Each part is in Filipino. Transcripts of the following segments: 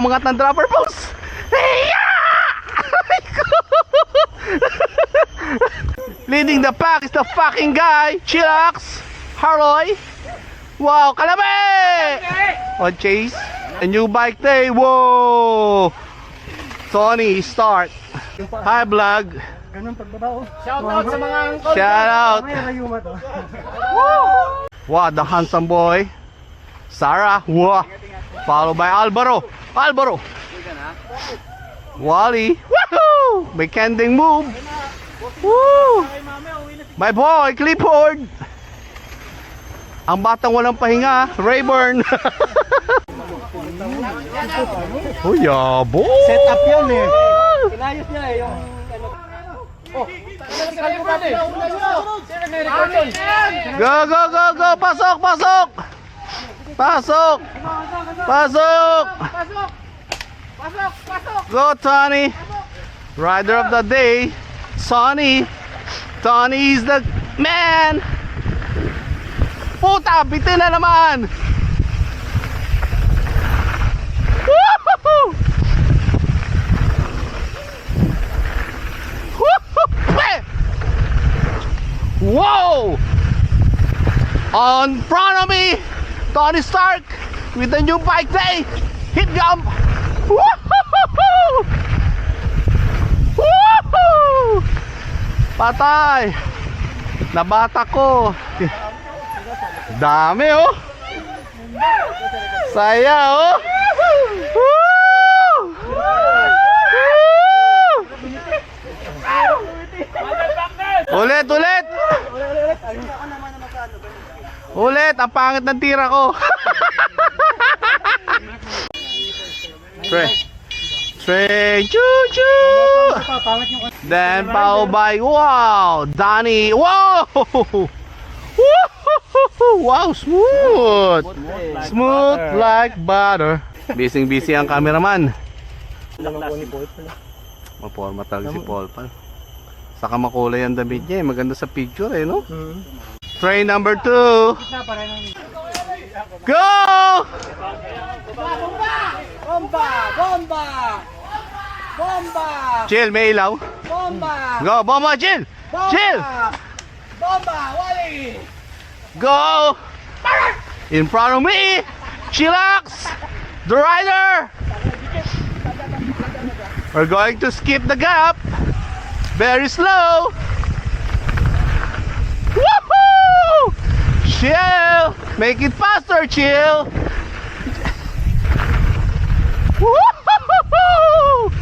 umangat ng dropper post. Leading the pack is the fucking guy, Chillax, Haroy. Wow, Kalabe! On Chase, a new bike day. Whoa! Tony, start. Hi, vlog. Shout out sa mga angkol. Shout out. Wow, the handsome boy. Sarah. Wow. Followed by Alvaro. Alvaro. Wally. Woohoo! May kending move. Woo! My boy, Clifford. Ang batang walang pahinga, Rayburn. Oh, yabo. Set up yan eh. Inayos niya eh, yung ano. Oh, Go, go, go, go. Pasok, pasok. Pasok. Pasok. Go, Tony. Rider of the day, Sonny. Tony is the man. Puta, bitin na naman. Woohoo! Whoa! On front of me, Tony Stark with the new bike day. Hit jump. Woohoo! Woohoo! Patay. Nabata ko. Dami oh. Saya oh. Woo! Ulit, ulit. Ulit, ang pangit ng tira ko. Trey, choo-choo. Then followed by, wow, Donnie, wow. Wow, smooth. Smooth like butter. Busy ang cameraman. Maporma talaga si Paul Pan. Saka makulay ang damit niya eh. Maganda sa picture eh, no? Train number 2. Go! Bomba! Bomba! Bomba! Chill, may ilaw. Bomba! Go, bomba, chill! Chill! Bomba! Wally! Go! In front of me! Chillax! The rider! We're going to skip the gap. Very slow. Woohoo! Chill! Make it faster, chill! Woohoo!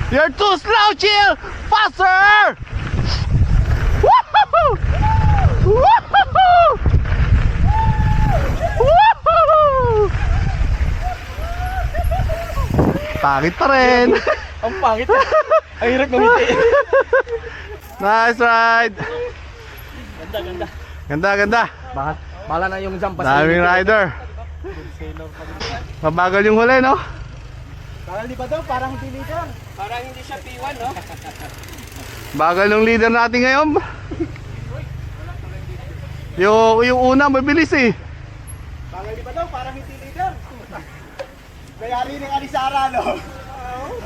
You're too slow, chill! Faster! Woohoo! Woohoo! Woohoo! Pangit pa rin. Ang pangit. Ang hirap gamitin. Nice ride. Ganda. Ganda, ganda. Bala na yung jump. Daming rider. Mabagal yung huli, no? Parang di ba daw? Parang hindi leader. Parang hindi siya P1, no? Bagal ng leader natin ngayon. Yung una, mabilis eh. Parang di ba daw? Parang hindi leader. Kayari ng Anisara, no?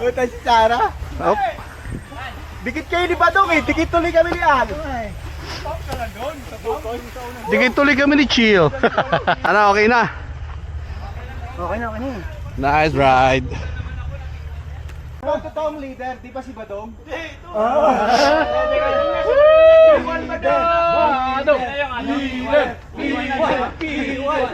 Buta si Sara. Oh. Dikit kayo ni Badong eh. Dikit tuloy kami ni Al. Dikit tuloy kami ni Chill. Ano, okay na? Okay na. Nice ride. Ang totoong leader, di ba si Badong? Hindi, ito! Badong! Leader! P1!